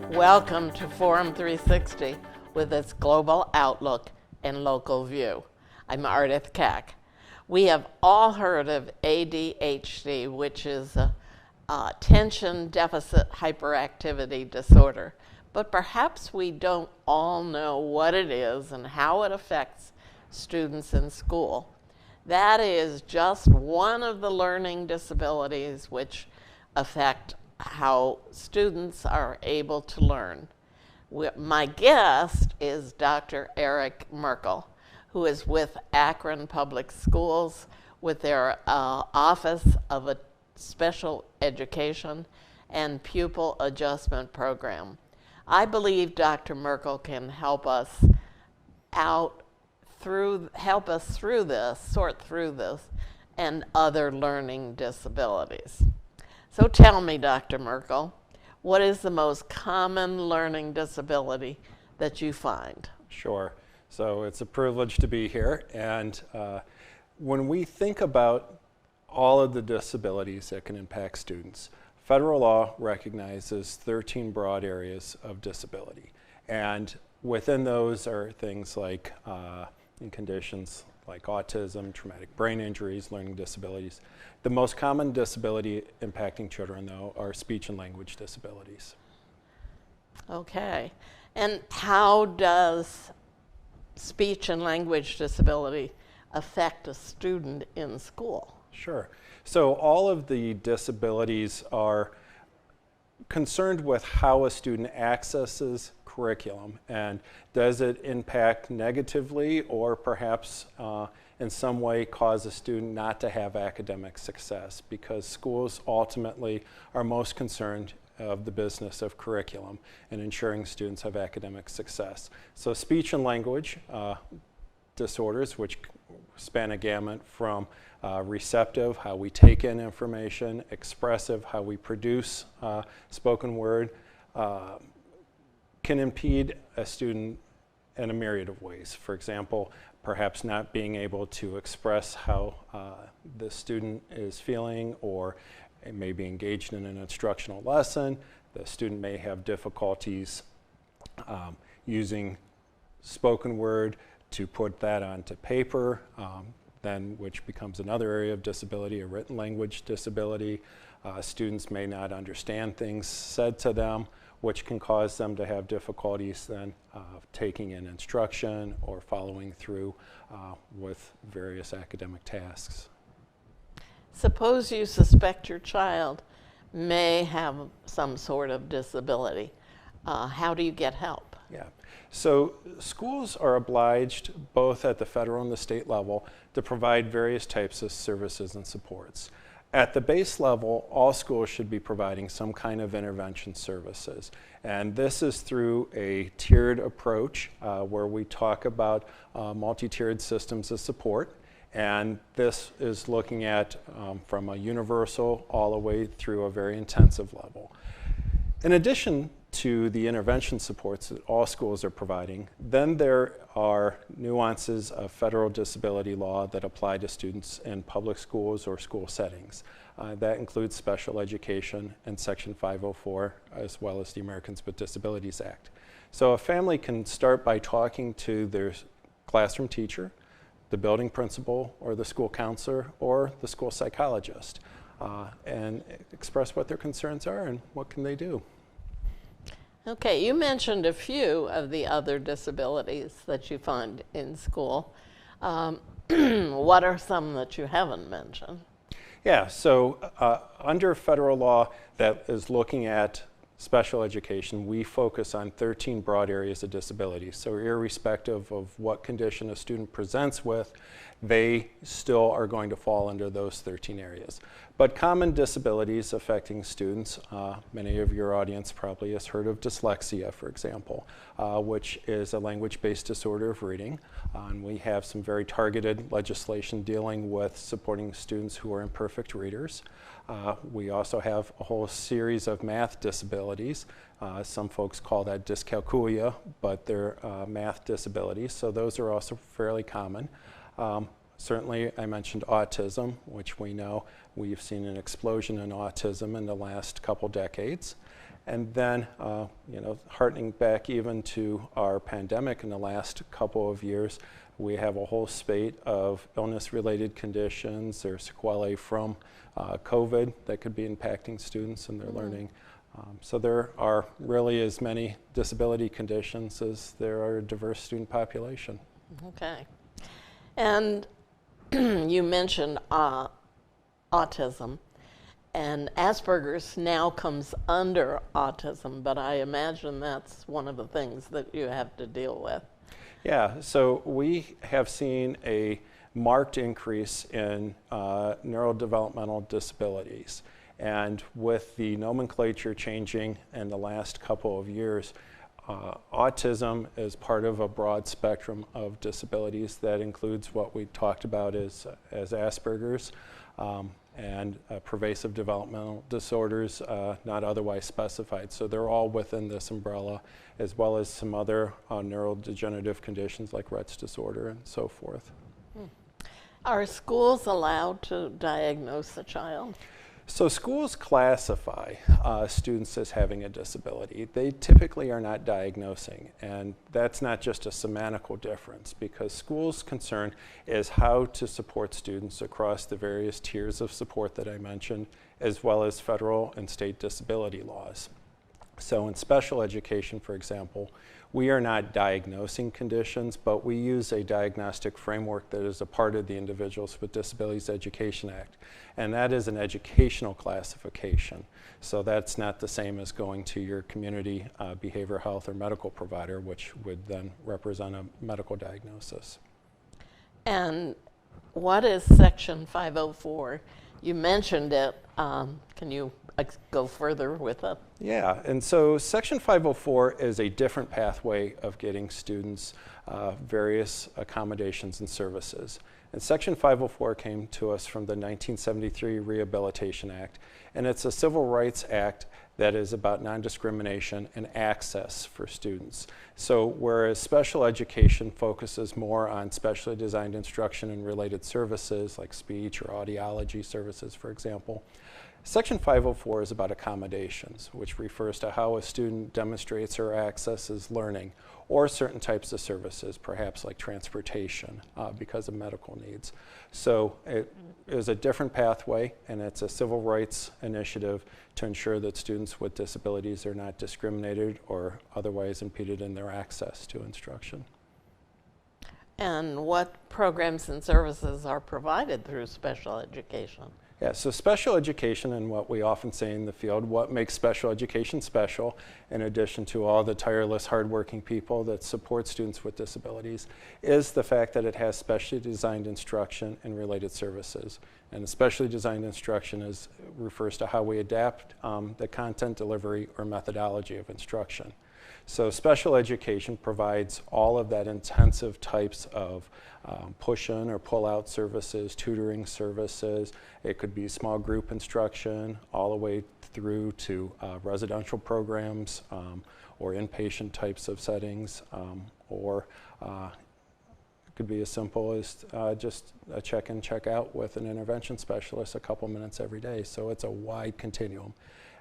Welcome to Forum 360 with its global outlook and local view. I'm Ardith Kack. We have all heard of ADHD, which is a attention deficit hyperactivity disorder, but perhaps we don't all know what it is and how it affects students in school. That is just one of the learning disabilities which affect how students are able to learn. My guest is Dr. Erich Merkle, who is with Akron Public Schools with their Office of Special Education and Pupil Adjustment Program. I believe Dr. Merkle can help us sort through this, and other learning disabilities. So tell me, Dr. Merkle, what is the most common learning disability that you find? Sure. So it's a privilege to be here. And when we think about all of the disabilities that can impact students, federal law recognizes 13 broad areas of disability. And within those are things like and conditions like autism, traumatic brain injuries, learning disabilities. The most common disability impacting children, though, are speech and language disabilities. Okay. And how does speech and language disability affect a student in school? Sure. So all of the disabilities are concerned with how a student accesses curriculum, and does it impact negatively or perhaps in some way cause a student not to have academic success, because schools ultimately are most concerned of the business of curriculum and ensuring students have academic success. So speech and language disorders, which span a gamut from receptive, how we take in information, expressive, how we produce spoken word, can impede a student in a myriad of ways. For example, perhaps not being able to express how the student is feeling, or it may be engaged in an instructional lesson. The student may have difficulties using spoken word to put that onto paper, then which becomes another area of disability, a written language disability. Students may not understand things said to them, which can cause them to have difficulties then taking in instruction or following through with various academic tasks. Suppose you suspect your child may have some sort of disability. How do you get help? Yeah. So schools are obliged, both at the federal and the state level, to provide various types of services and supports. At the base level, all schools should be providing some kind of intervention services. And this is through a tiered approach where we talk about multi-tiered systems of support. And this is looking at from a universal all the way through a very intensive level. In addition to the intervention supports that all schools are providing, then there are nuances of federal disability law that apply to students in public schools or school settings. That includes special education and Section 504, as well as the Americans with Disabilities Act. So a family can start by talking to their classroom teacher, the building principal, or the school counselor, or the school psychologist, and express what their concerns are and what can they do. Okay, you mentioned a few of the other disabilities that you find in school. What are some that you haven't mentioned? Yeah, so under federal law that is looking at special education, we focus on 13 broad areas of disability. So irrespective of what condition a student presents with, they still are going to fall under those 13 areas. But common disabilities affecting students, many of your audience probably has heard of dyslexia, for example, which is a language-based disorder of reading. And we have some very targeted legislation dealing with supporting students who are imperfect readers. We also have a whole series of math disabilities. Some folks call that dyscalculia, but they're math disabilities, so those are also fairly common. Certainly, I mentioned autism, which we know we've seen an explosion in autism in the last couple decades. And then, hearkening back even to our pandemic in the last couple of years, we have a whole spate of illness-related conditions or sequelae from COVID that could be impacting students and their learning. So there are really as many disability conditions as there are a diverse student population. Okay. And you mentioned autism, and Asperger's now comes under autism, but I imagine that's one of the things that you have to deal with. Yeah, so we have seen a marked increase in neurodevelopmental disabilities. And with the nomenclature changing in the last couple of years, autism is part of a broad spectrum of disabilities that includes what we talked about as Asperger's and pervasive developmental disorders not otherwise specified. So they're all within this umbrella, as well as some other neurodegenerative conditions like Rett's disorder and so forth. Are schools allowed to diagnose a child? So schools classify students as having a disability. They typically are not diagnosing, and that's not just a semantical difference, because schools' concern is how to support students across the various tiers of support that I mentioned, as well as federal and state disability laws. So in special education, for example, we are not diagnosing conditions, but we use a diagnostic framework that is a part of the Individuals with Disabilities Education Act, and that is an educational classification. So that's not the same as going to your community behavioral health or medical provider, which would then represent a medical diagnosis. And what is Section 504? You mentioned it. Can you go further with it? Yeah, and so Section 504 is a different pathway of getting students various accommodations and services. And Section 504 came to us from the 1973 Rehabilitation Act, and it's a civil rights act that is about non-discrimination and access for students. So whereas special education focuses more on specially designed instruction and related services like speech or audiology services, for example, Section 504 is about accommodations, which refers to how a student demonstrates or accesses learning, or certain types of services, perhaps like transportation because of medical needs. So it is a different pathway, and it's a civil rights initiative to ensure that students with disabilities are not discriminated or otherwise impeded in their access to instruction. And what programs and services are provided through special education? Yeah, so special education, and what we often say in the field, what makes special education special, in addition to all the tireless, hardworking people that support students with disabilities, is the fact that it has specially designed instruction and related services. And specially designed instruction refers to how we adapt the content delivery or methodology of instruction. So special education provides all of that intensive types of push-in or pull-out services, tutoring services. It could be small group instruction, all the way through to residential programs or inpatient types of settings, or it could be as simple as just a check-in, check-out with an intervention specialist a couple minutes every day. So it's a wide continuum.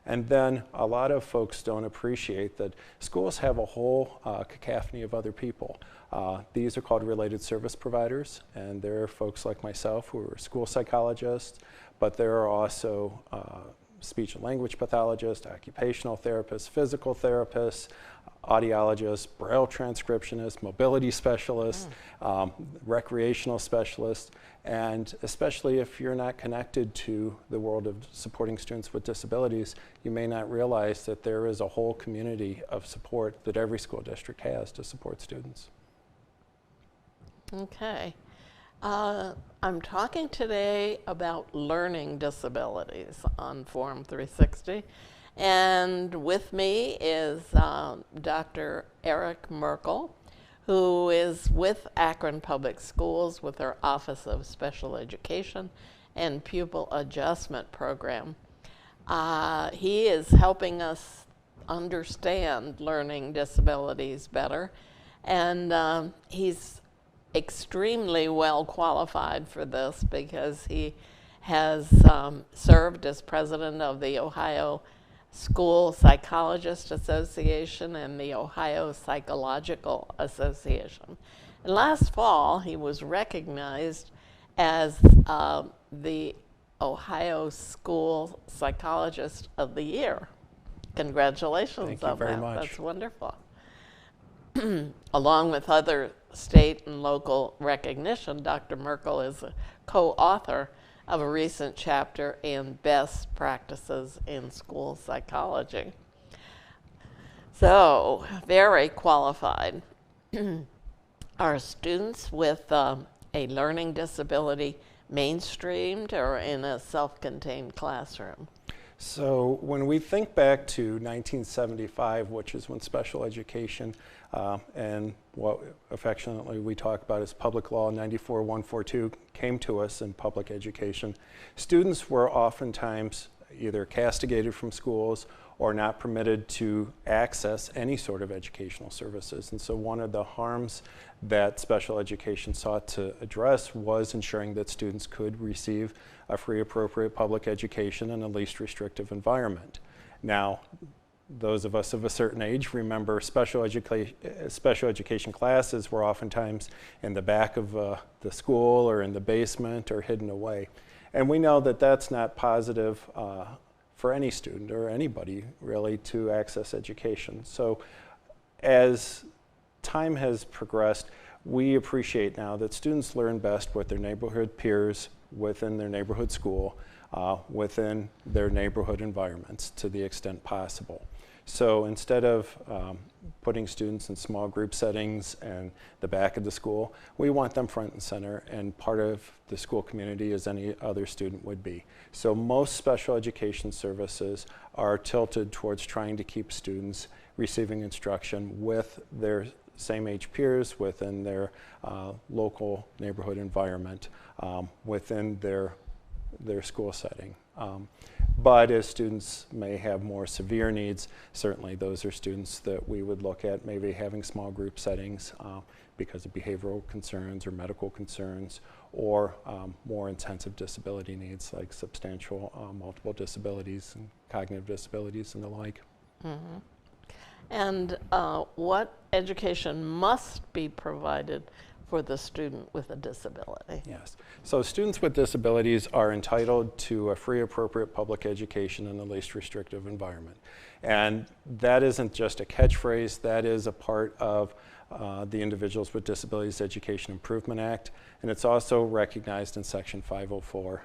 And then a lot of folks don't appreciate that schools have a whole cacophony of other people. These are called related service providers, and there are folks like myself who are school psychologists, but there are also speech and language pathologists, occupational therapists, physical therapists, audiologists, braille transcriptionists, mobility specialists, recreational specialists, and especially if you're not connected to the world of supporting students with disabilities, you may not realize that there is a whole community of support that every school district has to support students. Okay. I'm talking today about learning disabilities on Forum 360. And with me is Dr. Erich Merkle, who is with Akron Public Schools with their Office of Special Education and Pupil Adjustment Program. He is helping us understand learning disabilities better, and he's extremely well qualified for this because he has served as president of the Ohio School Psychologist Association and the Ohio Psychological Association. And last fall, he was recognized as the Ohio School Psychologist of the Year. Congratulations Thank you on very that. much. That's wonderful. Along with other state and local recognition, Dr. Merkle is a co-author of a recent chapter in Best Practices in School Psychology. So, very qualified. Are students with a learning disability mainstreamed or in a self-contained classroom? So when we think back to 1975, which is when special education and what affectionately we talk about as Public Law 94-142 came to us in public education, students were oftentimes either castigated from schools or not permitted to access any sort of educational services. And so one of the harms that special education sought to address was ensuring that students could receive a free, appropriate public education in a least restrictive environment. Now, those of us of a certain age remember special education classes were oftentimes in the back of the school or in the basement or hidden away. And we know that that's not positive for any student or anybody really to access education. So as time has progressed, we appreciate now that students learn best with their neighborhood peers within their neighborhood school, within their neighborhood environments to the extent possible. So instead of putting students in small group settings and the back of the school, we want them front and center and part of the school community as any other student would be. So most special education services are tilted towards trying to keep students receiving instruction with their same age peers within their local neighborhood environment, within their school setting. But as students may have more severe needs, certainly those are students that we would look at maybe having small group settings because of behavioral concerns or medical concerns, or more intensive disability needs like substantial multiple disabilities and cognitive disabilities and the like. Mm-hmm. And what education must be provided for the student with a disability? Yes. So students with disabilities are entitled to a free, appropriate public education in the least restrictive environment. And that isn't just a catchphrase, that is a part of the Individuals with Disabilities Education Improvement Act, and it's also recognized in Section 504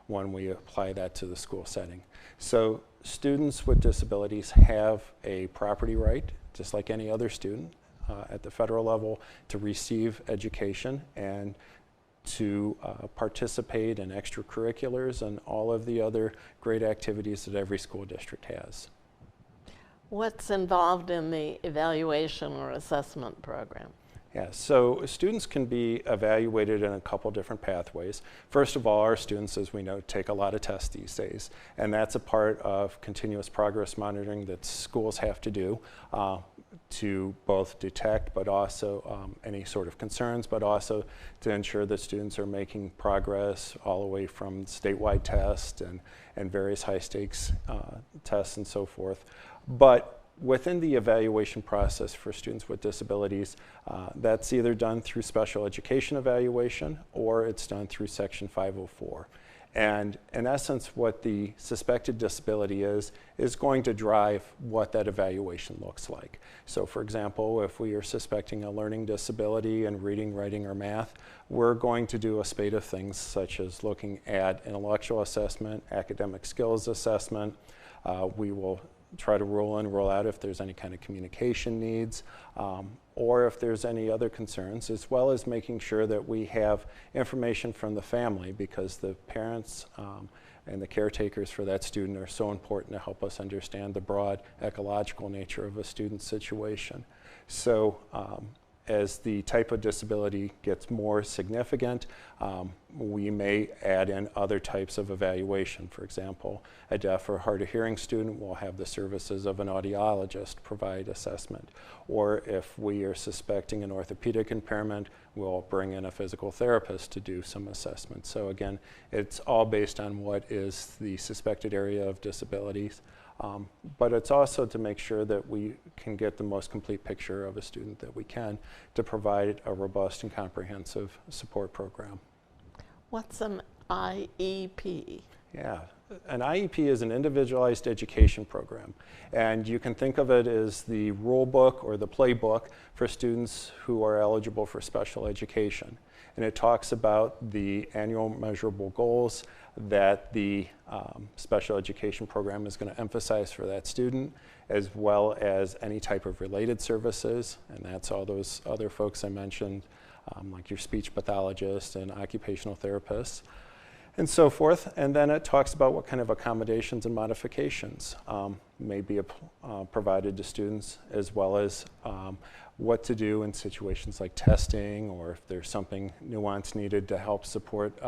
when we apply that to the school setting. So students with disabilities have a property right, just like any other student at the federal level, to receive education and to participate in extracurriculars and all of the other great activities that every school district has. What's involved in the evaluation or assessment program? Yeah, so students can be evaluated in a couple different pathways. First of all, our students, as we know, take a lot of tests these days, and that's a part of continuous progress monitoring that schools have to do to both detect but also any sort of concerns, but also to ensure that students are making progress all the way from statewide tests and various high stakes tests and so forth. But within the evaluation process for students with disabilities, that's either done through special education evaluation or it's done through Section 504. And in essence, what the suspected disability is going to drive what that evaluation looks like. So for example, if we are suspecting a learning disability in reading, writing, or math, we're going to do a spate of things such as looking at intellectual assessment, academic skills assessment. We will try to rule in, rule out if there's any kind of communication needs, or if there's any other concerns, as well as making sure that we have information from the family, because the parents and the caretakers for that student are so important to help us understand the broad ecological nature of a student's situation. So as the type of disability gets more significant, we may add in other types of evaluation. For example, a deaf or hard of hearing student will have the services of an audiologist provide assessment. Or if we are suspecting an orthopedic impairment, we'll bring in a physical therapist to do some assessment. So again, it's all based on what is the suspected area of disabilities. But it's also to make sure that we can get the most complete picture of a student that we can to provide a robust and comprehensive support program. What's an IEP? Yeah, an IEP is an individualized education program. And you can think of it as the rule book or the playbook for students who are eligible for special education. And it talks about the annual measurable goals that the special education program is going to emphasize for that student, as well as any type of related services, and that's all those other folks I mentioned, like your speech pathologist and occupational therapists, and so forth. And then it talks about what kind of accommodations and modifications may be provided to students, as well as what to do in situations like testing, or if there's something nuanced needed to help support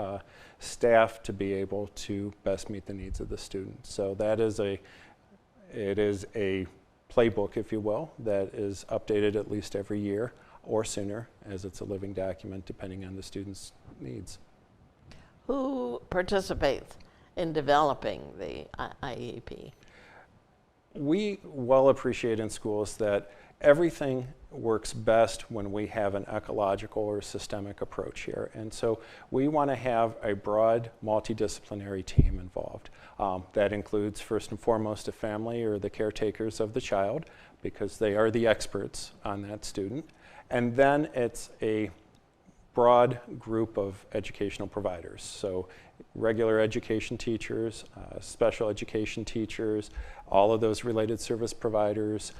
staff to be able to best meet the needs of the student. So that is it is a playbook, if you will, that is updated at least every year or sooner, as it's a living document depending on the student's needs. Who participates in developing the IEP? We well appreciate in schools that everything works best when we have an ecological or systemic approach here. And so we want to have a broad multidisciplinary team involved. That includes first and foremost a family or the caretakers of the child, because they are the experts on that student. And then it's a broad group of educational providers. So regular education teachers, special education teachers, all of those related service providers.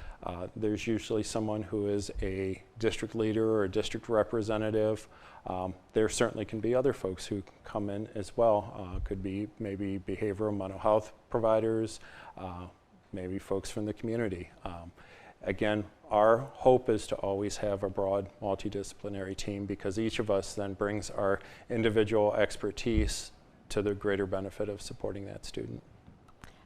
There's usually someone who is a district leader or a district representative. There certainly can be other folks who come in as well. Could be maybe behavioral mental health providers, maybe folks from the community. Again, our hope is to always have a broad multidisciplinary team, because each of us then brings our individual expertise to the greater benefit of supporting that student.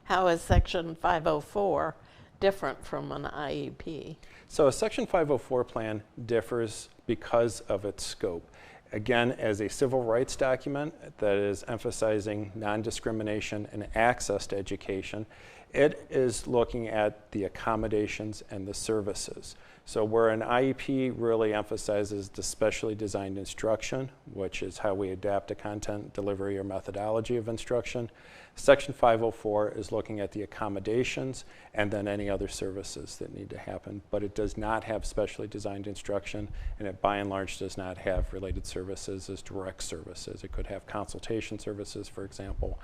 How is Section 504 different from an IEP? So a Section 504 plan differs because of its scope. Again, as a civil rights document that is emphasizing non-discrimination and access to education, it is looking at the accommodations and the services. So where an IEP really emphasizes the specially designed instruction, which is how we adapt a content delivery or methodology of instruction, Section 504 is looking at the accommodations and then any other services that need to happen. But it does not have specially designed instruction, and it by and large does not have related services as direct services. It could have consultation services, for example.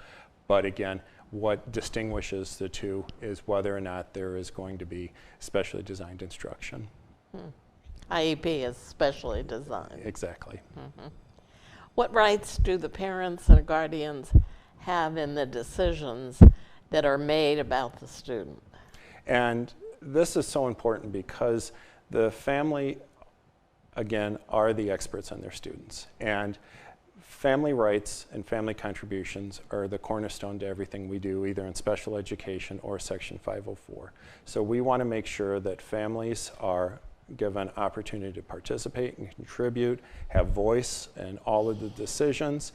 But again, what distinguishes the two is whether or not there is going to be specially designed instruction. IEP is specially designed. Exactly. What rights do the parents and guardians have in the decisions that are made about the student? And this is so important because the family, again, are the experts on their students. And family rights and family contributions are the cornerstone to everything we do, either in special education or Section 504. So we want to make sure that families are given opportunity to participate and contribute, have voice in all of the decisions,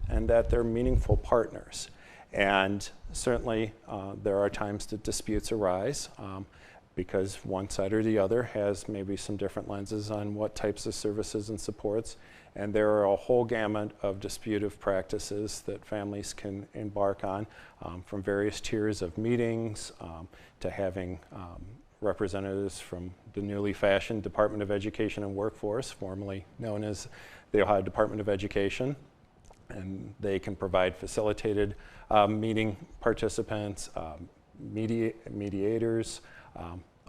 and that they're meaningful partners. And certainly there are times that disputes arise because one side or the other has maybe some different lenses on what types of services and supports. And there are a whole gamut of disputive practices that families can embark on, from various tiers of meetings to having representatives from the newly fashioned Department of Education and Workforce, formerly known as the Ohio Department of Education. And they can provide facilitated meeting participants, mediators,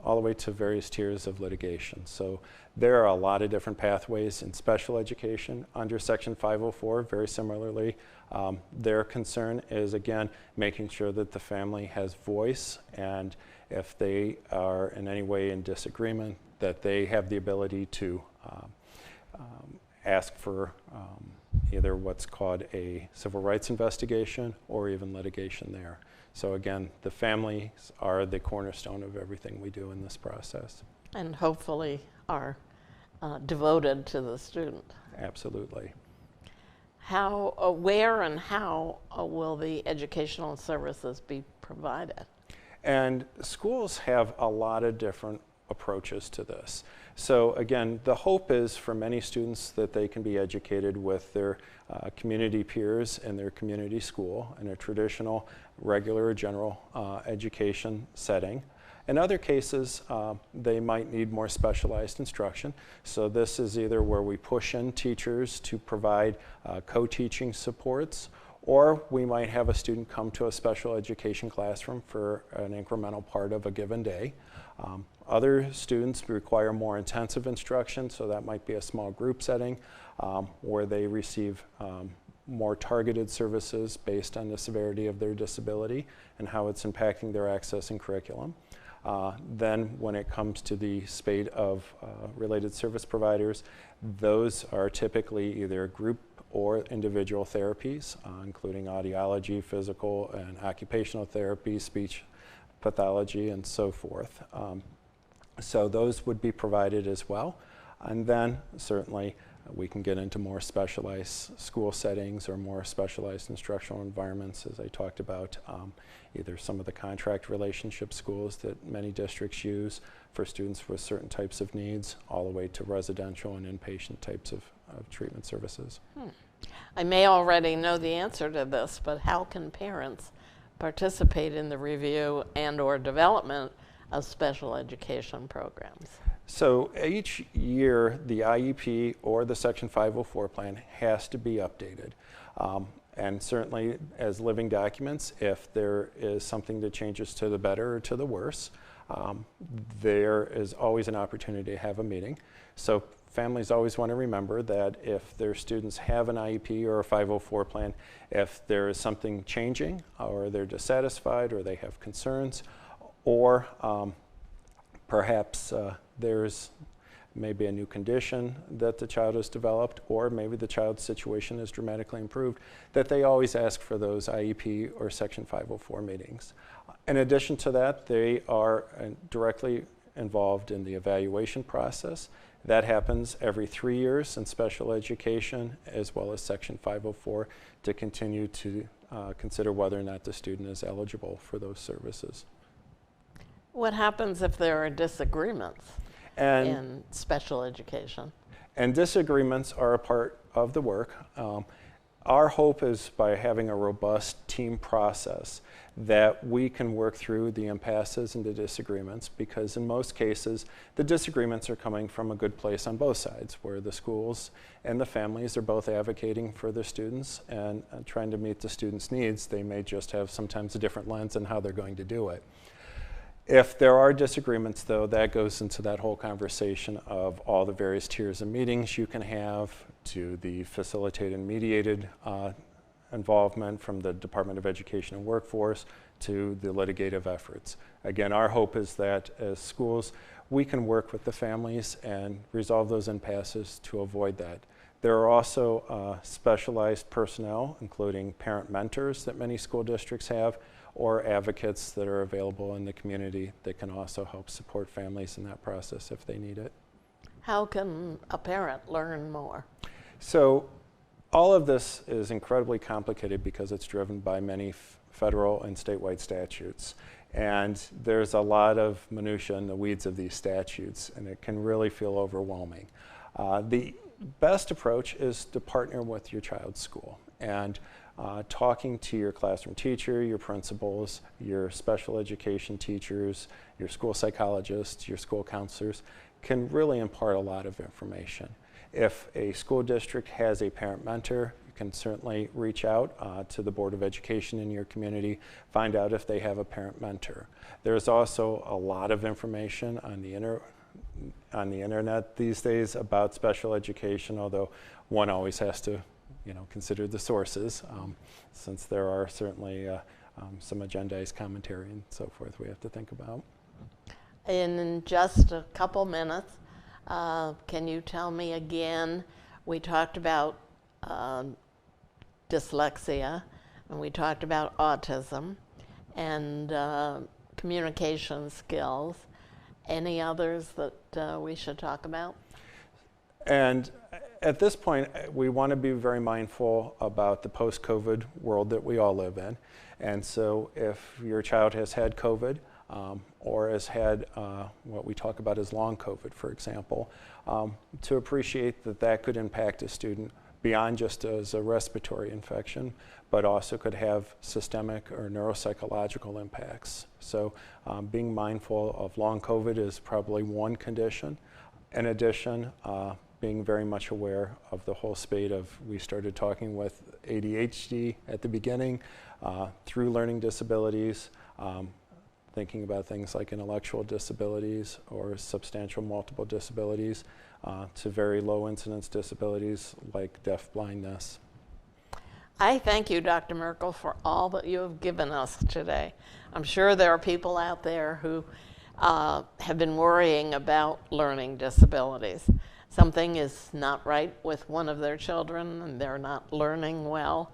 all the way to various tiers of litigation. So there are a lot of different pathways in special education under Section 504. Very similarly, their concern is, again, making sure that the family has voice, and if they are in any way in disagreement, that they have the ability to ask for either what's called a civil rights investigation or even litigation there. So again, the families are the cornerstone of everything we do in this process. And hopefully are devoted to the student. Absolutely. How, where and how will the educational services be provided? And schools have a lot of different approaches to this. So again, the hope is for many students that they can be educated with their community peers in their community school in a traditional, regular, or general education setting. In other cases, they might need more specialized instruction. So this is either where we push in teachers to provide co-teaching supports, or we might have a student come to a special education classroom for an incremental part of a given day. Other students require more intensive instruction, so that might be a small group setting where they receive more targeted services based on the severity of their disability and how it's impacting their access and curriculum. Then when it comes to the spate of related service providers, those are typically either group or individual therapies, including audiology, physical and occupational therapy, speech pathology, and so forth. So those would be provided as well. And then certainly we can get into more specialized school settings or more specialized instructional environments, as I talked about, either some of the contract relationship schools that many districts use for students with certain types of needs, all the way to residential and inpatient types of treatment services. I may already know the answer to this, but how can parents participate in the review and or development of special education programs? So each year, the IEP or the Section 504 plan has to be updated. And certainly as living documents, if there is something that changes to the better or to the worse, there is always an opportunity to have a meeting. So families always want to remember that if their students have an IEP or a 504 plan, if there is something changing or they're dissatisfied or they have concerns, or perhaps there's maybe a new condition that the child has developed, or maybe the child's situation is dramatically improved, that they always ask for those IEP or Section 504 meetings. In addition to that, they are directly involved in the evaluation process. That happens every 3 years in special education, as well as Section 504, to continue to consider whether or not the student is eligible for those services. What happens if there are disagreements in special education? And disagreements are a part of the work. Our hope is by having a robust team process that we can work through the impasses and the disagreements, because in most cases the disagreements are coming from a good place on both sides, where the schools and the families are both advocating for their students and trying to meet the students' needs. They may just have sometimes a different lens on how they're going to do it. If there are disagreements, though, that goes into that whole conversation of all the various tiers of meetings you can have, to the facilitated and mediated involvement from the Department of Education and Workforce, to the litigative efforts. Again, our hope is that as schools, we can work with the families and resolve those impasses to avoid that. There are also specialized personnel, including parent mentors that many school districts have, or advocates that are available in the community that can also help support families in that process if they need it. How can a parent learn more? So all of this is incredibly complicated because it's driven by many federal and statewide statutes. And there's a lot of minutia in the weeds of these statutes, and it can really feel overwhelming. The best approach is to partner with your child's school, and talking to your classroom teacher, your principals, your special education teachers, your school psychologists, your school counselors can really impart a lot of information. If a school district has a parent mentor, you can certainly reach out to the Board of Education in your community, find out if they have a parent mentor. There's also a lot of information on the internet these days about special education, although one always has to consider the sources, since there are certainly some agendized commentary and so forth we have to think about. In just a couple minutes, can you tell me again, we talked about dyslexia, and we talked about autism, and communication skills. Any others that we should talk about? And at this point, we want to be very mindful about the post-COVID world that we all live in. And so if your child has had COVID, or has had what we talk about as long COVID, for example, to appreciate that that could impact a student beyond just as a respiratory infection, but also could have systemic or neuropsychological impacts. So being mindful of long COVID is probably one condition. In addition, being very much aware of the whole spate of, we started talking with ADHD at the beginning, through learning disabilities, thinking about things like intellectual disabilities or substantial multiple disabilities, to very low incidence disabilities like deaf blindness. I thank you, Dr. Merkle, for all that you have given us today. I'm sure there are people out there who have been worrying about learning disabilities. Something is not right with one of their children and they're not learning well.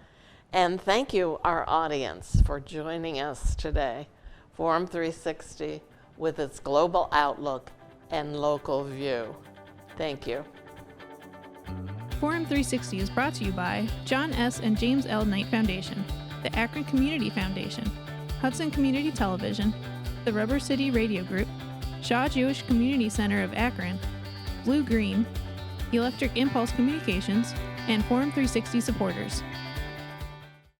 And thank you, our audience, for joining us today. Forum 360 with its global outlook and local view. Thank you. Forum 360 is brought to you by John S. and James L. Knight Foundation, the Akron Community Foundation, Hudson Community Television, the Rubber City Radio Group, Shaw Jewish Community Center of Akron, Blue Green, Electric Impulse Communications, and Forum 360 supporters.